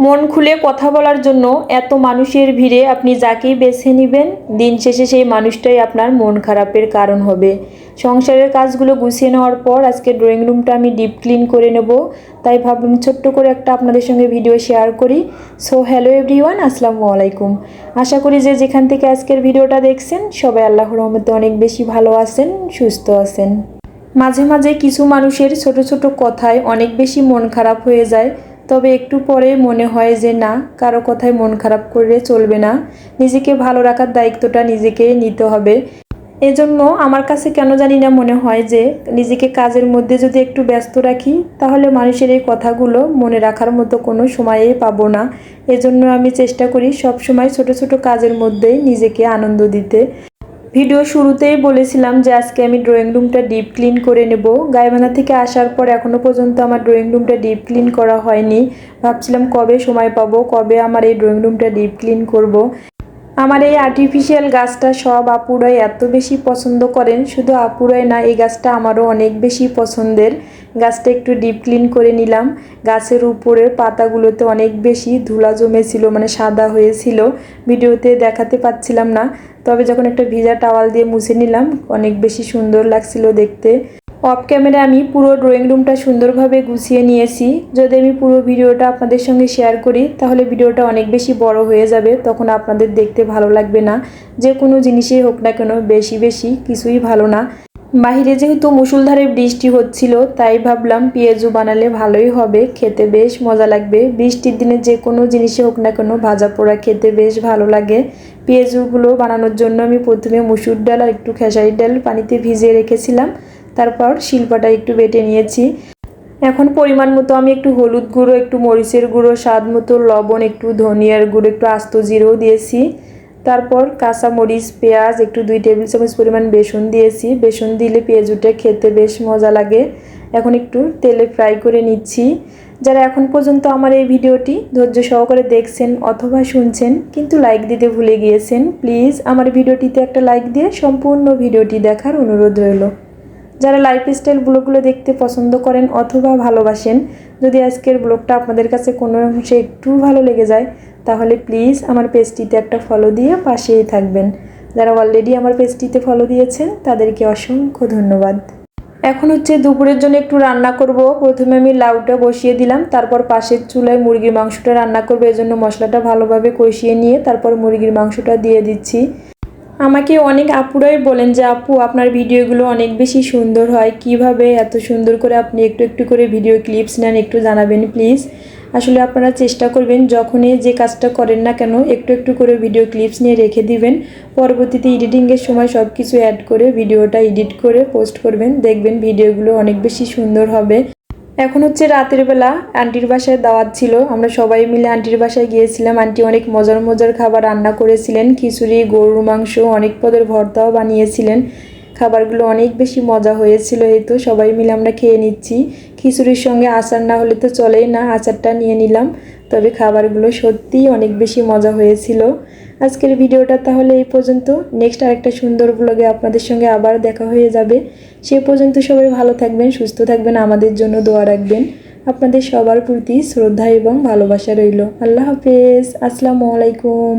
মন খুলে কথা বলার জন্য এত মানুষের ভিড়ে আপনি যাকেই বেছে নেবেন, দিন শেষে সেই মানুষটাই আপনার মন খারাপের কারণ হবে। সংসারের কাজগুলো গুছিয়ে নেওয়ার পর আজকে ড্রয়িং রুমটা আমি ডিপ ক্লিন করে নেব, তাই ভাবলাম ছোট্ট করে একটা আপনাদের সঙ্গে ভিডিও শেয়ার করি। সো হ্যালো এভরিওয়ান, আসসালামু আলাইকুম। আশা করি যে যেখান থেকে আজকের ভিডিওটা দেখছেন সবাই আল্লাহর রহমতে অনেক বেশি ভালো আছেন, সুস্থ আছেন। মাঝে মাঝে কিছু মানুষের ছোট ছোট কথায় অনেক বেশি মন খারাপ হয়ে যায়, তবে একটু পরে মনে হয় যে না, কারো কথায় মন খারাপ করে চলবে না, নিজেকে ভালো রাখার দায়িত্বটা নিজেকে নিতে হবে। এজন্য আমার কাছে কেন জানি না মনে হয় যে নিজেকে কাজের মধ্যে যদি একটু ব্যস্ত রাখি তাহলে মানুষের এই কথাগুলো মনে রাখার মতো কোনো সময়েই পাবো না। এজন্য আমি চেষ্টা করি সব সময় ছোট ছোট কাজের মধ্যেই নিজেকে আনন্দ দিতে। ভিডিও শুরুতেই বলেছিলাম যে আজকে আমি ড্রয়িং রুমটা ডিপ ক্লিন করে নেব। গাইবান্ধা থেকে আসার পর এখনও পর্যন্ত আমার ড্রয়িং রুমটা ডিপ ক্লিন করা হয়নি। ভাবছিলাম কবে সময় পাবো, কবে আমার এই ড্রয়িং রুমটা ডিপ ক্লিন করব। আমার এই আর্টিফিশিয়াল গাছটা সব আপুরাই এত বেশি পছন্দ করেন, শুধু আপুরাই না, এই গাছটা আমারও অনেক বেশি পছন্দের। গাছটা একটু ডিপ ক্লিন করে নিলাম। গাছের উপরের পাতাগুলোতে অনেক বেশি ধুলা জমেছিল, মানে সাদা হয়েছিল, ভিডিওতে দেখাতে পাচ্ছিলাম না। তবে যখন একটা ভিজা টাওয়াল দিয়ে মুছে নিলাম অনেক বেশি সুন্দর লাগছিল দেখতে। অফ ক্যামেরা আমি পুরো ড্রয়িং রুমটা সুন্দরভাবে গুছিয়ে নিয়েছি। যদি আমি পুরো ভিডিওটা আপনাদের সঙ্গে শেয়ার করি তাহলে ভিডিওটা অনেক বেশি বড় হয়ে যাবে, তখন আপনাদের দেখতে ভালো লাগবে না। যে কোনো জিনিসই হোক না কেন বেশি বেশি কিছুই ভালো না। বাহিরে যেহেতু মুষলধারে বৃষ্টি হচ্ছিল তাই ভাবলাম পেঁয়াজু বানালে ভালোই হবে, খেতে বেশ মজা লাগবে। বৃষ্টির দিনে যে কোনো জিনিসই হোক না কেন ভাজা পোড়া খেতে বেশ ভালো লাগে। পেঁয়াজুগুলো বানানোর জন্য আমি প্রথমে মুসুর ডাল আর একটু খেসারির ডাল পানিতে ভিজিয়ে রেখেছিলাম, তারপর শিলপাটা একটু বেটে নিয়েছি। এখন পরিমাণ মতো আমি একটু হলুদ গুঁড়ো, একটু মরিচের গুঁড়ো, স্বাদ মতো লবণ, একটু ধনিয়ার গুঁড়ো, একটু আস্ত জিরেও দিয়েছি। তারপর কাঁচা মরিচ, পেঁয়াজ, একটু 2 টেবিল চামচ পরিমাণ বেসন দিয়েছি। বেসন দিলে পেঁয়াজুটা খেতে বেশ মজা লাগে। এখন একটু তেলে ফ্রাই করে নিচ্ছি। যারা এখন পর্যন্ত আমার এই ভিডিওটি ধৈর্য সহকারে দেখছেন অথবা শুনছেন কিন্তু লাইক দিতে ভুলে গিয়েছেন, প্লিজ আমার ভিডিওটিতে একটা লাইক দিয়ে সম্পূর্ণ ভিডিওটি দেখার অনুরোধ রইল। যারা লাইফস্টাইল ব্লগগুলো দেখতে পছন্দ করেন অথবা ভালোবাসেন, যদি আজকের ব্লগটা আপনাদের কাছে কোনো অংশে একটু ভালো লেগে যায় তাহলে প্লিজ আমার পেজটিতে একটা ফলো দিয়ে পাশেই থাকবেন। যারা অলরেডি আমার পেজটিতে ফলো দিয়েছেন তাদেরকে অসংখ্য ধন্যবাদ। এখন হচ্ছে দুপুরের জন্য একটু রান্না করব। প্রথমে আমি লাউটা বসিয়ে দিলাম, তারপর পাশের চুলায় মুরগির মাংসটা রান্না করব। এজন্য মশলাটা ভালোভাবে কষিয়ে নিয়ে তারপর মুরগির মাংসটা দিয়ে দিচ্ছি। আমাকে অনেক আপুরাই বলেন যে আপু আপনার ভিডিওগুলো অনেক বেশি সুন্দর হয়, কিভাবে এত সুন্দর করে আপনি একটু একটু করে ভিডিও ক্লিপস নেন, একটু জানাবেন প্লিজ। আসলে আপনারা চেষ্টা করবেন যখনই যে কাজটা করেন না কেন একটু একটু করে ভিডিও ক্লিপস নিয়ে রেখে দিবেন। পরবর্তীতে এডিটিংয়ের সময় সব কিছু অ্যাড করে ভিডিওটা এডিট করে পোস্ট করবেন, দেখবেন ভিডিওগুলো অনেক বেশি সুন্দর হবে। এখন হচ্ছে রাতের বেলা আন্টির বাসায় দাওয়াত ছিল, আমরা সবাই মিলে আন্টির বাসায় গিয়েছিলাম। আন্টি অনেক মজার মজার খাবার রান্না করেছিলেন, খিচুড়ি, গরুর মাংস, অনেক পদের ভর্তাও বানিয়েছিলেন। খাবারগুলো অনেক বেশি মজা হয়েছিল। এই তো সবাই মিলে আমরা খেয়ে নিচ্ছি। খিচুড়ির সঙ্গে আচার না হলে তো চলেই না, আচারটা নিয়ে নিলাম। তবে খাবারগুলো সত্যিই অনেক বেশি মজা হয়েছিল। আজকের ভিডিওটা তাহলে এই পর্যন্ত। নেক্সট আরেকটা সুন্দর ব্লগে আপনাদের সঙ্গে আবার দেখা হয়ে যাবে। সে পর্যন্ত সবাই ভালো থাকবেন, সুস্থ থাকবেন, আমাদের জন্য দোয়া রাখবেন। আপনাদের সবার প্রতি শ্রদ্ধা এবং ভালোবাসা রইল। আল্লাহ হাফেজ, আসসালামু আলাইকুম।